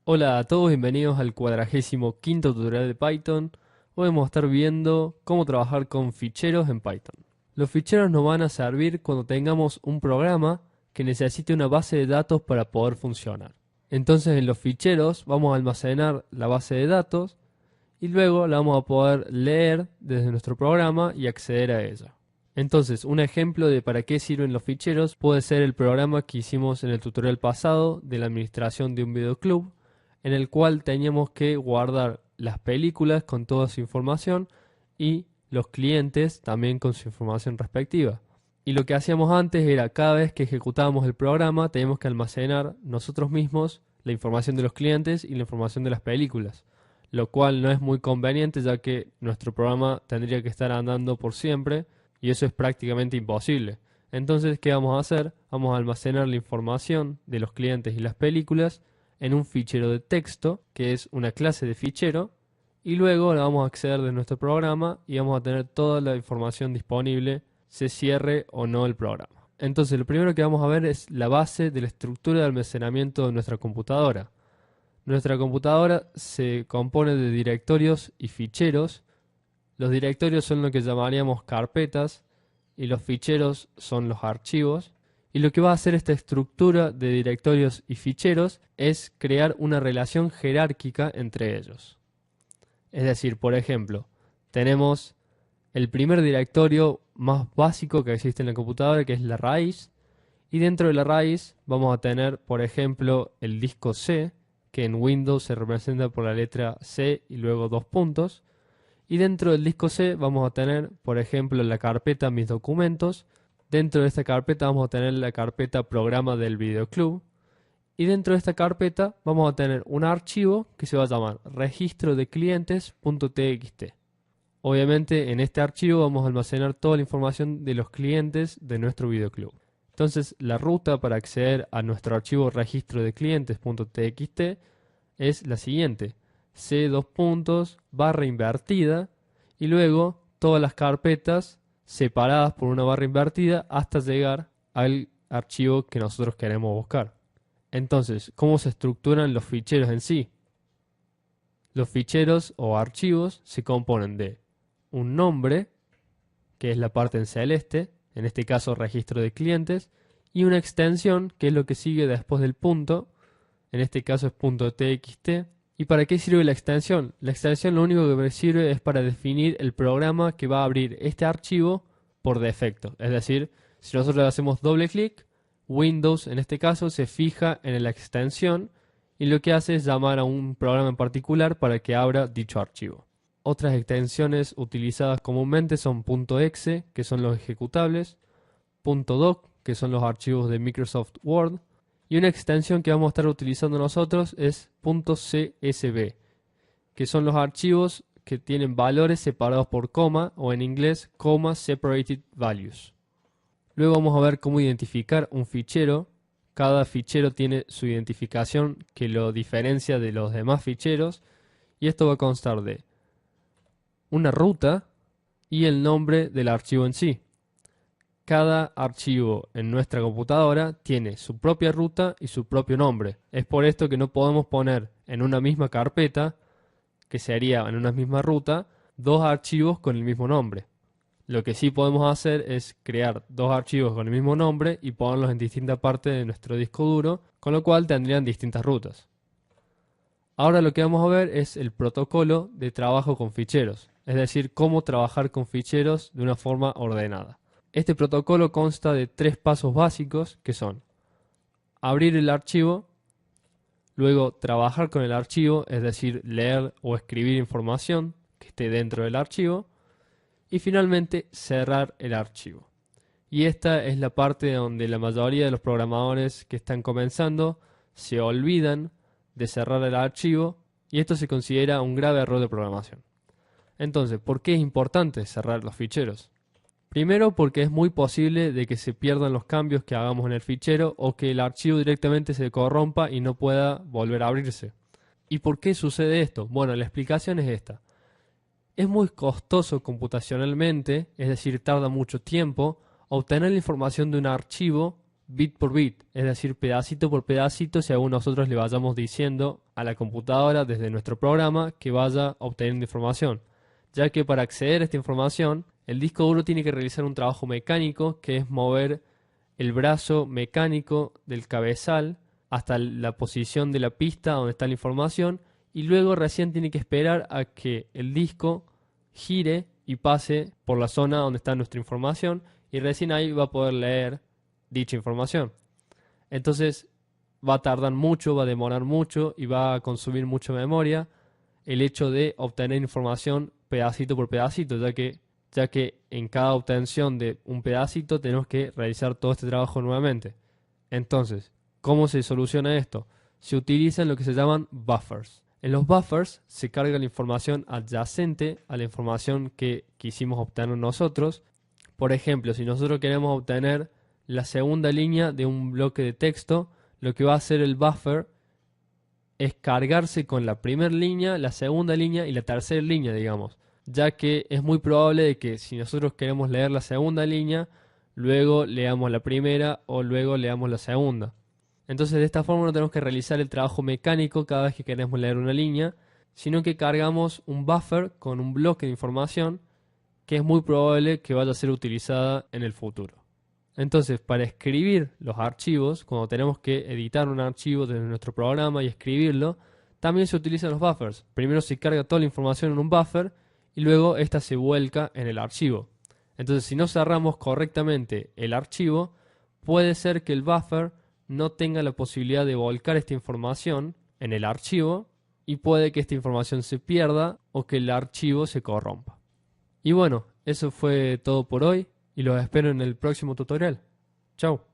Hola a todos, bienvenidos al 45º tutorial de Python. Hoy vamos a estar viendo cómo trabajar con ficheros en Python. Los ficheros nos van a servir cuando tengamos un programa que necesite una base de datos para poder funcionar. Entonces en los ficheros vamos a almacenar la base de datos y luego la vamos a poder leer desde nuestro programa y acceder a ella. Entonces, un ejemplo de para qué sirven los ficheros puede ser el programa que hicimos en el tutorial pasado de la administración de un videoclub, en el cual teníamos que guardar las películas con toda su información y los clientes también con su información respectiva. Y lo que hacíamos antes era cada vez que ejecutábamos el programa teníamos que almacenar nosotros mismos la información de los clientes y la información de las películas, lo cual no es muy conveniente ya que nuestro programa tendría que estar andando por siempre y eso es prácticamente imposible. Entonces, ¿qué vamos a hacer? Vamos a almacenar la información de los clientes y las películas en un fichero de texto, que es una clase de fichero, y luego la vamos a acceder de nuestro programa y vamos a tener toda la información disponible, se cierre o no el programa. Entonces, lo primero que vamos a ver es la base de la estructura de almacenamiento de nuestra computadora. Nuestra computadora se compone de directorios y ficheros. Los directorios son lo que llamaríamos carpetas y los ficheros son los archivos. Y lo que va a hacer esta estructura de directorios y ficheros es crear una relación jerárquica entre ellos. Es decir, por ejemplo, tenemos el primer directorio más básico que existe en la computadora, que es la raíz, y dentro de la raíz vamos a tener, por ejemplo, el disco C, que en Windows se representa por la letra C y luego dos puntos. Y dentro del disco C vamos a tener, por ejemplo, la carpeta Mis documentos. Dentro de esta carpeta vamos a tener la carpeta Programa del videoclub. Y dentro de esta carpeta vamos a tener un archivo que se va a llamar registro de clientes.txt. Obviamente en este archivo vamos a almacenar toda la información de los clientes de nuestro videoclub. Entonces la ruta para acceder a nuestro archivo registro de clientes.txt es la siguiente: C dos puntos, barra invertida y luego todas las carpetas separadas por una barra invertida hasta llegar al archivo que nosotros queremos buscar. Entonces, ¿cómo se estructuran los ficheros en sí? Los ficheros o archivos se componen de un nombre, que es la parte en celeste, en este caso registro de clientes, y una extensión, que es lo que sigue después del punto, en este caso es .txt. ¿Y para qué sirve la extensión? La extensión lo único que sirve es para definir el programa que va a abrir este archivo por defecto. Es decir, si nosotros le hacemos doble clic, Windows en este caso se fija en la extensión y lo que hace es llamar a un programa en particular para que abra dicho archivo. Otras extensiones utilizadas comúnmente son .exe, que son los ejecutables, .doc, que son los archivos de Microsoft Word, y una extensión que vamos a estar utilizando nosotros es .csv, que son los archivos que tienen valores separados por coma, o en inglés, comma separated values. Luego vamos a ver cómo identificar un fichero. Cada fichero tiene su identificación que lo diferencia de los demás ficheros, y esto va a constar de una ruta y el nombre del archivo en sí. Cada archivo en nuestra computadora tiene su propia ruta y su propio nombre. Es por esto que no podemos poner en una misma carpeta, que sería en una misma ruta, dos archivos con el mismo nombre. Lo que sí podemos hacer es crear dos archivos con el mismo nombre y ponerlos en distintas partes de nuestro disco duro, con lo cual tendrían distintas rutas. Ahora lo que vamos a ver es el protocolo de trabajo con ficheros, es decir, cómo trabajar con ficheros de una forma ordenada. Este protocolo consta de tres pasos básicos que son abrir el archivo, luego trabajar con el archivo, es decir, leer o escribir información que esté dentro del archivo, y finalmente cerrar el archivo. Y esta es la parte donde la mayoría de los programadores que están comenzando se olvidan de cerrar el archivo y esto se considera un grave error de programación. Entonces, ¿por qué es importante cerrar los ficheros? Primero, porque es muy posible de que se pierdan los cambios que hagamos en el fichero o que el archivo directamente se corrompa y no pueda volver a abrirse. ¿Y por qué sucede esto? Bueno, la explicación es esta. Es muy costoso computacionalmente, es decir, tarda mucho tiempo, obtener la información de un archivo bit por bit, es decir, pedacito por pedacito, según nosotros le vayamos diciendo a la computadora desde nuestro programa que vaya obteniendo información, ya que para acceder a esta información, el disco duro tiene que realizar un trabajo mecánico, que es mover el brazo mecánico del cabezal hasta la posición de la pista donde está la información, y luego recién tiene que esperar a que el disco gire y pase por la zona donde está nuestra información, y recién ahí va a poder leer dicha información. Entonces va a tardar mucho, va a demorar mucho y va a consumir mucha memoria el hecho de obtener información pedacito por pedacito, ya que en cada obtención de un pedacito tenemos que realizar todo este trabajo nuevamente. Entonces, ¿cómo se soluciona esto? Se utilizan lo que se llaman buffers. En los buffers se carga la información adyacente a la información que quisimos obtener nosotros. Por ejemplo, si nosotros queremos obtener la segunda línea de un bloque de texto, lo que va a hacer el buffer es cargarse con la primera línea, la segunda línea y la tercera línea, digamos, ya que es muy probable de que si nosotros queremos leer la segunda línea, luego leamos la primera o luego leamos la segunda. Entonces de esta forma no tenemos que realizar el trabajo mecánico cada vez que queremos leer una línea, sino que cargamos un buffer con un bloque de información que es muy probable que vaya a ser utilizada en el futuro. Entonces, para escribir los archivos, cuando tenemos que editar un archivo desde nuestro programa y escribirlo, también se utilizan los buffers. Primero se carga toda la información en un buffer y luego esta se vuelca en el archivo. Entonces, si no cerramos correctamente el archivo, puede ser que el buffer no tenga la posibilidad de volcar esta información en el archivo y puede que esta información se pierda o que el archivo se corrompa. Y bueno, eso fue todo por hoy y los espero en el próximo tutorial. Chao.